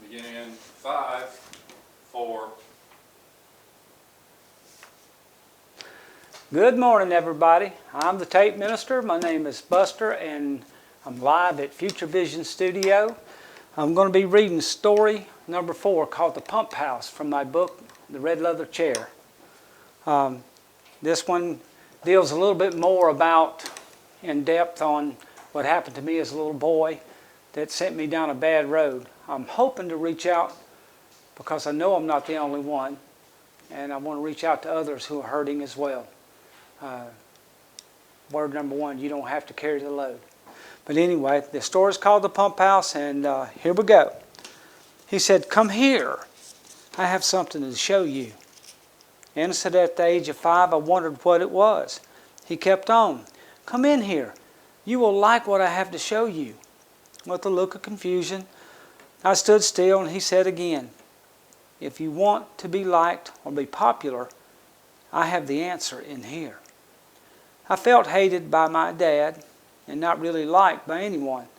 Beginning in 5, 4. Good morning, everybody. I'm the tape minister. My name is Buster, and I'm live at Future Vision Studio. I'm going to be reading story number 4 called The Pump House from my book, The Red Leather Chair. This one deals a little bit more about, in depth, on what happened to me as a little boy that sent me down a bad road. I'm hoping to reach out because I know I'm not the only one, and I want to reach out to others who are hurting as well. Word number 1, you don't have to carry the load. But anyway, the story is called The Pump House, and here we go. He said, "Come here. I have something to show you." Innocent at the age of 5, I wondered what it was. He kept on, "Come in here. You will like what I have to show you." With a look of confusion, I stood still, and he said again, "If you want to be liked or be popular, I have the answer in here." I felt hated by my dad and not really liked by anyone.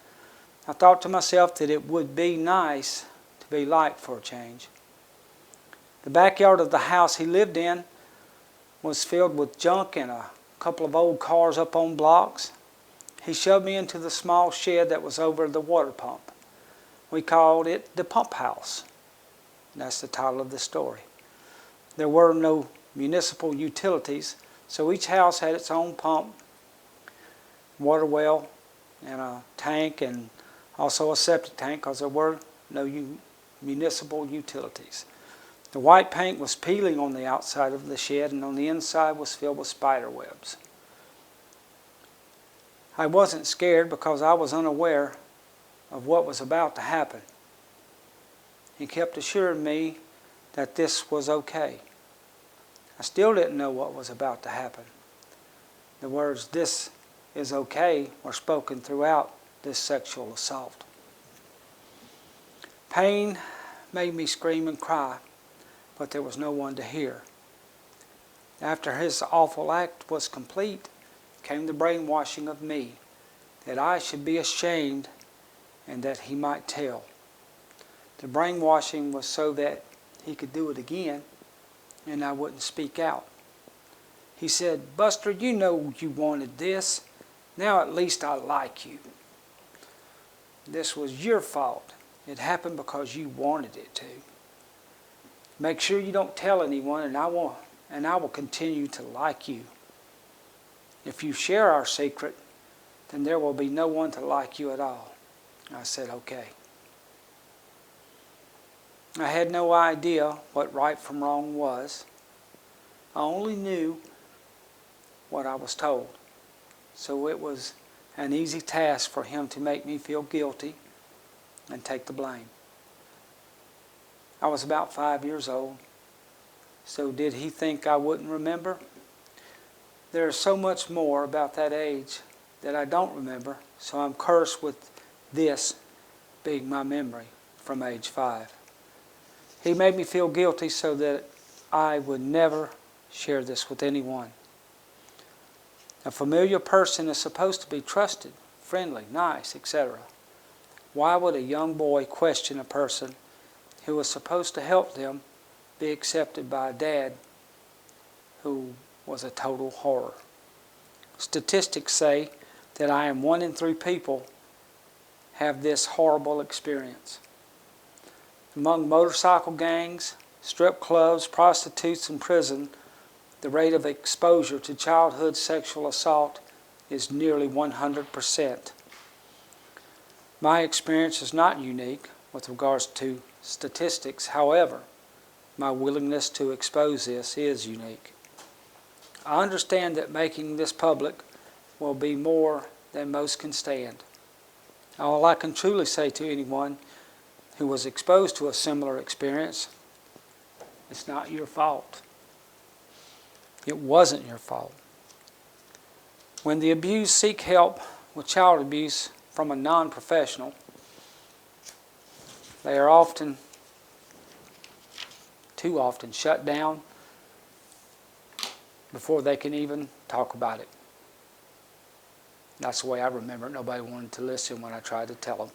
I thought to myself that it would be nice to be liked for a change. The backyard of the house he lived in was filled with junk and a couple of old cars up on blocks. He shoved me into the small shed that was over the water pump. We called it the pump house. That's the title of the story. There were no municipal utilities, so each house had its own pump, water well, and a tank, and also a septic tank because there were no municipal utilities. The white paint was peeling on the outside of the shed, and on the inside was filled with spider webs. I wasn't scared because I was unaware of what was about to happen. He kept assuring me that this was okay. I still didn't know what was about to happen. The words, "This is okay," were spoken throughout this sexual assault. Pain made me scream and cry, but there was no one to hear. After his awful act was complete, came the brainwashing of me, that I should be ashamed and that he might tell. The brainwashing was so that he could do it again and I wouldn't speak out. He said, "Buster, you know you wanted this. Now at least I like you. This was your fault. It happened because you wanted it to. Make sure you don't tell anyone, and I will continue to like you. If you share our secret, then there will be no one to like you at all." I said, "Okay." I had no idea what right from wrong was. I only knew what I was told. So it was an easy task for him to make me feel guilty and take the blame. I was about 5 years old. So did he think I wouldn't remember? There is so much more about that age that I don't remember, so I'm cursed with this being my memory from age 5. He made me feel guilty so that I would never share this with anyone. A familiar person is supposed to be trusted, friendly, nice, etc. Why would a young boy question a person who was supposed to help them be accepted by a dad who was a total horror? Statistics say that I am 1 in 3 people have this horrible experience. Among motorcycle gangs, strip clubs, prostitutes, and prison, the rate of exposure to childhood sexual assault is nearly 100%. My experience is not unique with regards to statistics. However, my willingness to expose this is unique. I understand that making this public will be more than most can stand. All I can truly say to anyone who was exposed to a similar experience, it's not your fault. It wasn't your fault. When the abused seek help with child abuse from a non-professional, they are too often shut down before they can even talk about it. That's the way I remember it. Nobody wanted to listen when I tried to tell them.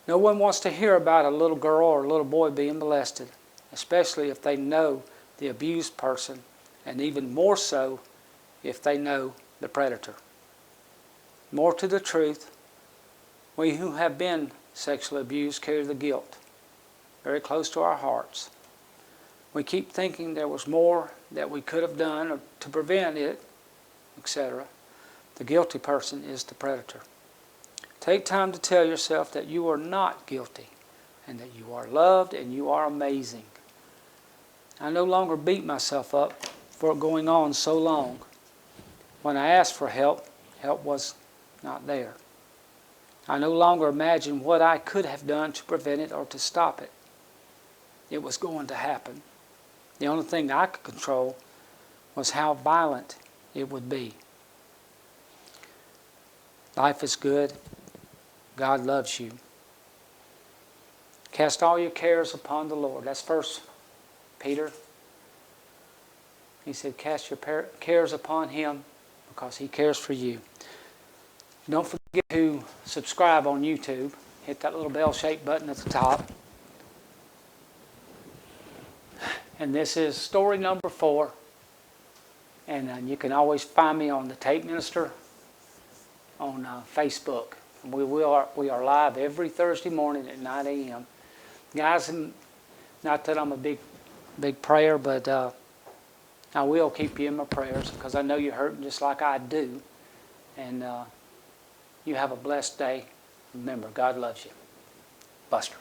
No one wants to hear about a little girl or a little boy being molested, especially if they know the abused person, and even more so if they know the predator. More to the truth, we who have been sexually abused carry the guilt very close to our hearts. We keep thinking there was more that we could have done to prevent it, etc. The guilty person is the predator. Take time to tell yourself that you are not guilty and that you are loved and you are amazing. I no longer beat myself up for going on so long. When I asked for help, help was not there. I no longer imagine what I could have done to prevent it or to stop it. It was going to happen. The only thing I could control was how violent it would be. Life is good. God loves you. Cast all your cares upon the Lord. That's 1 Peter. He said, cast your cares upon Him because He cares for you. Don't forget to subscribe on YouTube. Hit that little bell-shaped button at the top. And this is story number 4. And you can always find me on the Tape Minister on Facebook. We are live every Thursday morning at 9 a.m. Guys, not that I'm a big prayer, but I will keep you in my prayers because I know you're hurting just like I do. And you have a blessed day. Remember, God loves you. Buster.